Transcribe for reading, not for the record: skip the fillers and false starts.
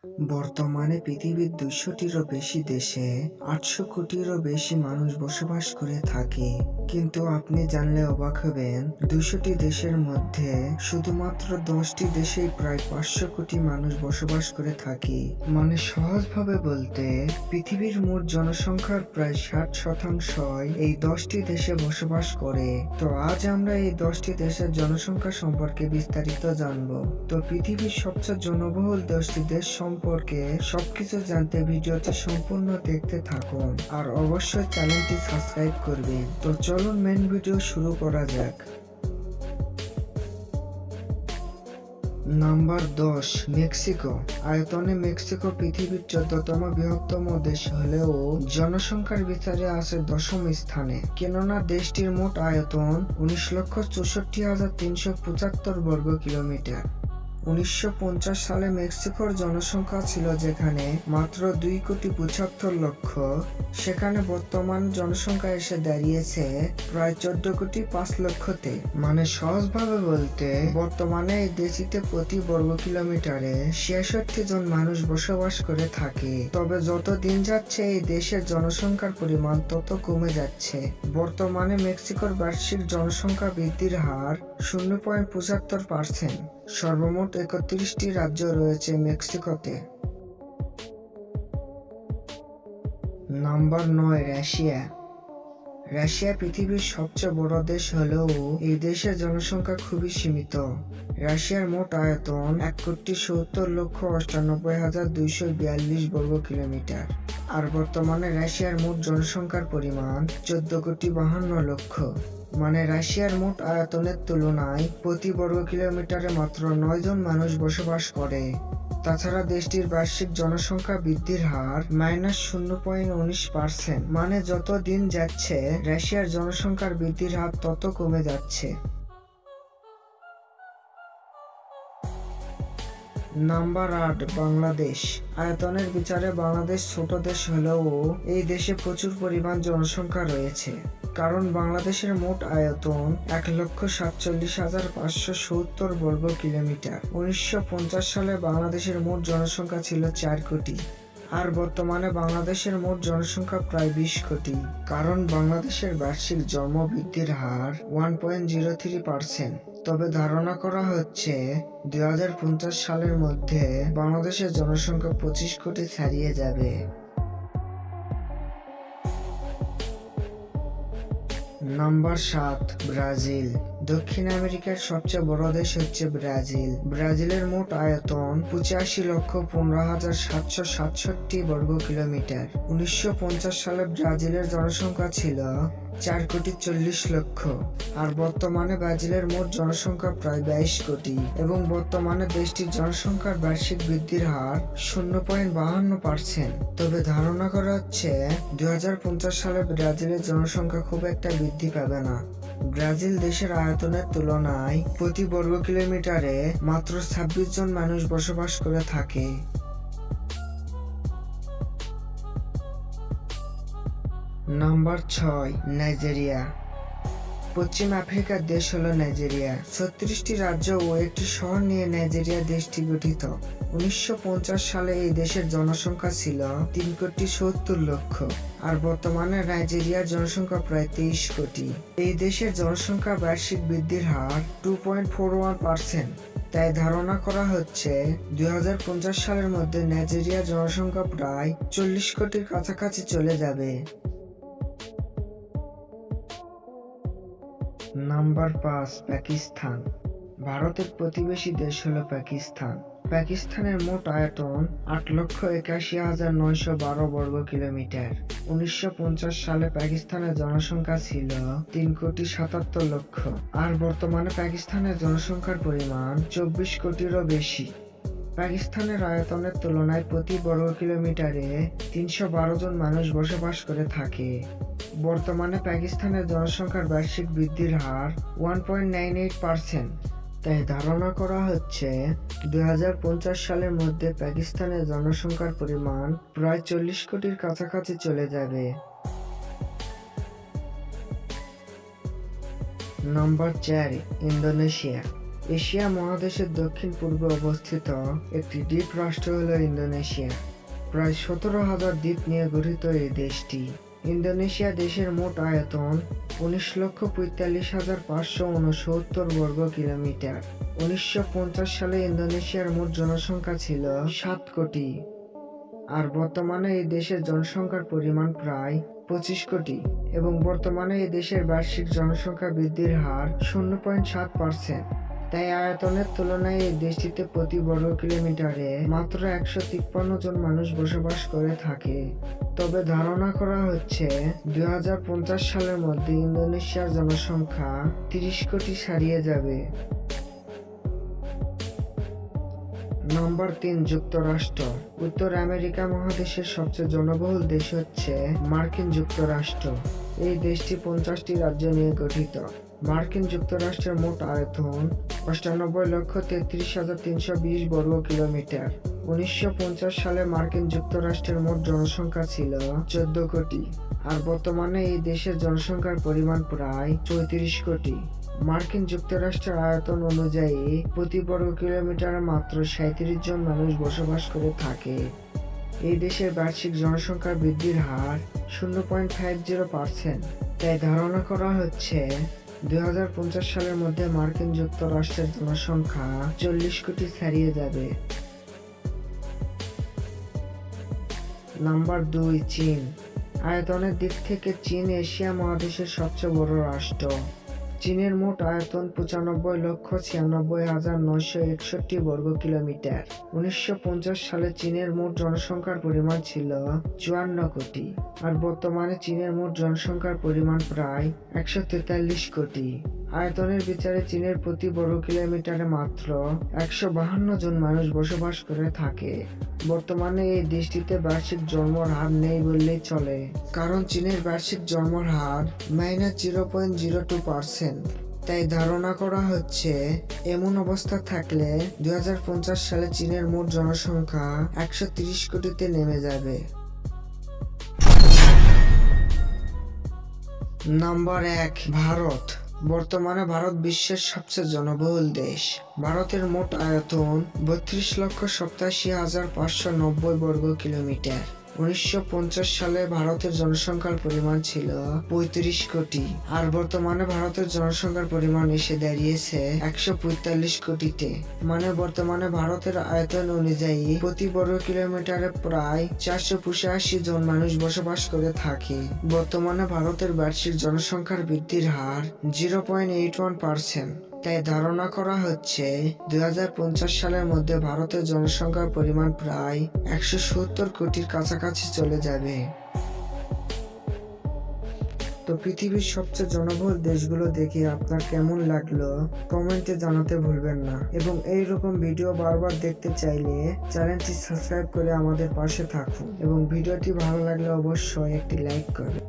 বর্তমানে পৃথিবীর ২০০টিরও বেশি দেশে ৮০০ কোটিরও বেশি মানুষ বসবাস করে থাকে। কিন্তু আপনি জানলে অবাক হবেন, ২০০টি দেশের মধ্যে শুধুমাত্র ১০টি দেশেই প্রায় ৫০০ কোটি মানুষ বসবাস করে থাকে। মানে সহজভাবে বলতে, পৃথিবীর মোট জনসংখ্যার প্রায় ৬০% এই ১০টি দেশে বসবাস করে। তো আজ আমরা এই ১০টি দেশের জনসংখ্যা সম্পর্কে বিস্তারিত জানবো। তো পৃথিবীর সবচেয়ে জনবহুল ১০টি দেশ সম্পর্কে সবকিছু জানতে ভিডিওটি সম্পূর্ণ দেখতে থাকুন, আর অবশ্যই চ্যানেলটি সাবস্ক্রাইব করবেন। তো চলুন মেন ভিডিও শুরু করা যাক। Number ১০, Mexico. আয়তনে মেক্সিকো পৃথিবীর ১৪তম বৃহত্তম দেশ হলেও জনসংখ্যার বিচারে আছে ১০ম স্থানে। কেননা দেশটির মোট আয়তন ১৯,৬৪,৩৭৫ বর্গ কিলোমিটার। ১৯৫০ সালে মেক্সিকোর জনসংখ্যা ছিল যেখানে মাত্র ২,৭৫,০০,০০০, সেখানে বর্তমান জনসংখ্যা এসে দাঁড়িয়েছে প্রায় ১৪,৫,০০,০০০-তে। মানে সহজভাবে বলতে, বর্তমানে এই দেশটিতে প্রতি বর্গ কিলোমিটারে ৬৬ জন মানুষ বসবাস করে থাকে। তবে যত দিন যাচ্ছে এই দেশের জনসংখ্যার পরিমাণ তত কমে যাচ্ছে। বর্তমানে মেক্সিকোর বার্ষিক জনসংখ্যা বৃদ্ধির হার ০.৭৫%। সর্বমোট ৩১টি রাজ্য রয়েছে মেক্সিকোতে। Number ৯, Russia. রাশিয়া পৃথিবীর সবচেয়ে বড় দেশ হলেও এই দেশের জনসংখ্যা খুবই সীমিত। রাশিয়ার মোট আয়তন ১,৭০,৯৮,২৪২ বর্গ কিলোমিটার। আর বর্তমানে রাশিয়ার মোট জনসংখ্যার পরিমাণ ১৪,৫২,০০,০০০। মানে রাশিয়ার মোট আয়তনের তুলনায় প্রতি বর্গ কিলোমিটারে মাত্র ৯ জন মানুষ বসবাস করে। তাছাড়া দেশটির বার্ষিক জনসংখ্যা বৃদ্ধির হার -0.19%। মানে যত দিন যাচ্ছে রাশিয়ার জনসংখ্যার বৃদ্ধির হার তত কমে যাচ্ছে। নাম্বার ৮, বাংলাদেশ। আয়তনের বিচারে বাংলাদেশ ছোট দেশ হলেও এই দেশে প্রচুর পরিমাণ জনসংখ্যা রয়েছে। কারণ বাংলাদেশের মোট আয়তন ১,৪৭,৫৭০ বর্গ কিলোমিটার। ১৯৫০ সালে বাংলাদেশের মোট জনসংখ্যা ছিল ৪ কোটি। আর বর্তমানে বাংলাদেশের মোট জনসংখ্যা প্রায় ২০ কোটি। কারণ বাংলাদেশের বার্ষিক জন্ম বৃদ্ধির হার 1.03%। তবে ধারণা করা হচ্ছে ২০৫০ সালের মধ্যে বাংলাদেশের জনসংখ্যা ২৫ কোটি ছাড়িয়ে যাবে। Number ৭, Brazil. দক্ষিণ আমেরিকার সবচেয়ে বড় দেশ হচ্ছে ব্রাজিল। ব্রাজিলের মোট আয়তন ৮৫,১৫,৭৬৭ বর্গ কিলোমিটার। ১৯৫০ সালে ব্রাজিলের জনসংখ্যা ছিল ৪,৪০,০০,০০০। আর বর্তমানে ব্রাজিলের মোট জনসংখ্যা প্রায় ২২ কোটি এবং বর্তমানে দেশটির জনসংখ্যার বার্ষিক বৃদ্ধির হার ০.৫২%। তবে ধারণা করা হচ্ছে ২০৫০ সালে ব্রাজিলের জনসংখ্যা খুব একটা বৃদ্ধি পাবে না। ব্রাজিল দেশের আয়তনের তুলনায় প্রতি বর্গ কিলোমিটারে মাত্র ২৬ জন মানুষ বসবাস করে থাকে। Number ৬, Nigeria. পশ্চিম আফ্রিকার দেশ হলো নাইজেরিয়া। ৩৬টি রাজ্য ও একটি শহর নিয়ে নাইজেরিয়া দেশটি গঠিত। ১৯৫০ সালে এই দেশের জনসংখ্যা ছিল ৩,৭০,০০,০০০। আর বর্তমানে নাইজেরিয়ার জনসংখ্যা প্রায় ২৩ কোটি। এই দেশের জনসংখ্যা বার্ষিক বৃদ্ধির হার 2.41%। তাই ধারণা করা হচ্ছে ২০৫০ সালের মধ্যে নাইজেরিয়ার জনসংখ্যা প্রায় ৪০ কোটির কাছাকাছি চলে যাবে। নাম্বার ৫, পাকিস্তান। ভারতের প্রতিবেশী দেশ হলো পাকিস্তান। পাকিস্তানের মোট আয়তন ৮,৮১,৯১২ বর্গ কিলোমিটার। ১৯৫০ সালে পাকিস্তানের জনসংখ্যা ছিল ৩,৭৭,০০,০০০। আর বর্তমানে পাকিস্তানের জনসংখ্যার পরিমাণ ২৪ কোটিরও বেশি। পাকিস্তানের আয়তনের তুলনায় প্রতি বর্গ কিলোমিটারে ৩১২ জন মানুষ বসবাস করে থাকে। বর্তমানে পাকিস্তানের জনসংখ্যার বার্ষিক বৃদ্ধির হার 1.98%। তাই ধারণা করা হচ্ছে ২০৫০ সালের মধ্যে পাকিস্তানের জনসংখ্যার পরিমাণ প্রায় ৪০ কোটির কাছাকাছি চলে যাবে। Number ৪, Indonesia. এশিয়া মহাদেশের দক্ষিণ পূর্বে অবস্থিত একটি দ্বীপ রাষ্ট্র হল ইন্দোনেশিয়া। প্রায় 17,000 দ্বীপ নিয়ে গঠিত এই দেশটি। ইন্দোনেশিয়া দেশের মোট আয়তন 19,45,569 বর্গ কিলোমিটার। 1950 সালে ইন্দোনেশিয়ার মোট জনসংখ্যা ছিল 7 কোটি, আর বর্তমানে এই দেশের জনসংখ্যার পরিমাণ প্রায় 25 কোটি এবং বর্তমানে এই দেশের বার্ষিক জনসংখ্যা বৃদ্ধির হার 0.7%। তাই আয়তনের তুলনায় এই দেশটিতে প্রতি বর্গ কিলোমিটারে মাত্র 153 জন মানুষ বসবাস করে থাকে। তবে ধারণা করা হচ্ছে 2050 সালের মধ্যে ইন্দোনেশিয়ার জনসংখ্যা 30 কোটি ছাড়িয়ে যাবে। নাম্বার 3, যুক্তরাষ্ট্র। উত্তর আমেরিকা মহাদেশের সবচেয়ে জনবহুল দেশ হচ্ছে মার্কিন যুক্তরাষ্ট্র। এই দেশটি 50টি রাজ্য নিয়ে গঠিত। মার্কিন যুক্তরাষ্ট্রের মোট আয়তন 98,33,320 বর্গ কিলোমিটার। 1950 সালে মার্কিন যুক্তরাষ্ট্রের মোট জনসংখ্যা ছিল 14 কোটি, আর বর্তমানে এই দেশের জনসংখ্যার পরিমাণ প্রায় 34 কোটি। মার্কিন যুক্তরাষ্ট্রের আয়তন অনুযায়ী প্রতি বর্গ কিলোমিটারে মাত্র 37 জন মানুষ বসবাস করে থাকে। এই দেশের বার্ষিক জনসংখ্যা বৃদ্ধির হার 0.50%। তাই ধারণা করা হচ্ছে 2050 সালের মধ্যে মার্কিন যুক্তরাষ্ট্রের জনসংখ্যা 40 কোটি ছাড়িয়ে যাবে। নাম্বার 2, চীন। আয়তনের দিক থেকে চীন এশিয়া মহাদেশের সবচেয়ে বড় রাষ্ট্র। চীনের মোট আয়তন 95,96,961 বর্গ কিলোমিটার। 1950 সালে চীনের মোট জনসংখ্যার পরিমাণ ছিল 54 কোটি, আর বর্তমানে চীনের মোট জনসংখ্যার পরিমাণ প্রায় 143 কোটি। আয়তনের বিচারে চীনের প্রতি বর্গ কিলোমিটারে মাত্র 152 জন মানুষ বসবাস করে থাকে। বর্তমানে এই দেশটিতে বার্ষিক জন্মের হার নেই বললেই চলে, কারণ চীনের বার্ষিক জন্মের হার -0.02%। তাই ধারণা করা হচ্ছে এমন অবস্থা থাকলে 2050 সালে চীনের মোট জনসংখ্যা 130 কোটিতে নেমে যাবে। নাম্বার 1, ভারত। বর্তমানে ভারত বিশ্বের সবচেয়ে জনবহুল দেশ। ভারতের মোট আয়তন 32,87,590 বর্গ কিলোমিটার। 1950 সালে ভারতের জনসংখ্যার পরিমাণ ছিল 35 কোটি, আর বর্তমানে ভারতের জনসংখ্যার পরিমাণ এসে দাঁড়িয়েছে 145 কোটিতে। মানে বর্তমানে ভারতের আয়তন অনুযায়ী প্রতি বর্গ কিলোমিটারে প্রায় 485 জন মানুষ বসবাস করে থাকে। বর্তমানে ভারতের বার্ষিক জনসংখ্যার বৃদ্ধির হার 0.81%। তাই ধারণা করা হচ্ছে 2050 সালের মধ্যে ভারতের জনসংখ্যার পরিমাণ প্রায় 170 কোটির কাছাকাছি চলে যাবে। তো পৃথিবীর সবচেয়ে জনবহুল দেশগুলো দেখে আপনার কেমন লাগলো কমেন্টে জানাতে ভুলবেন না, এবং এইরকম ভিডিও বারবার দেখতে চাইলে চ্যানেলটি সাবস্ক্রাইব করে আমাদের পাশে থাকুন, এবং ভিডিওটি ভালো লাগলে অবশ্যই একটি লাইক করুন।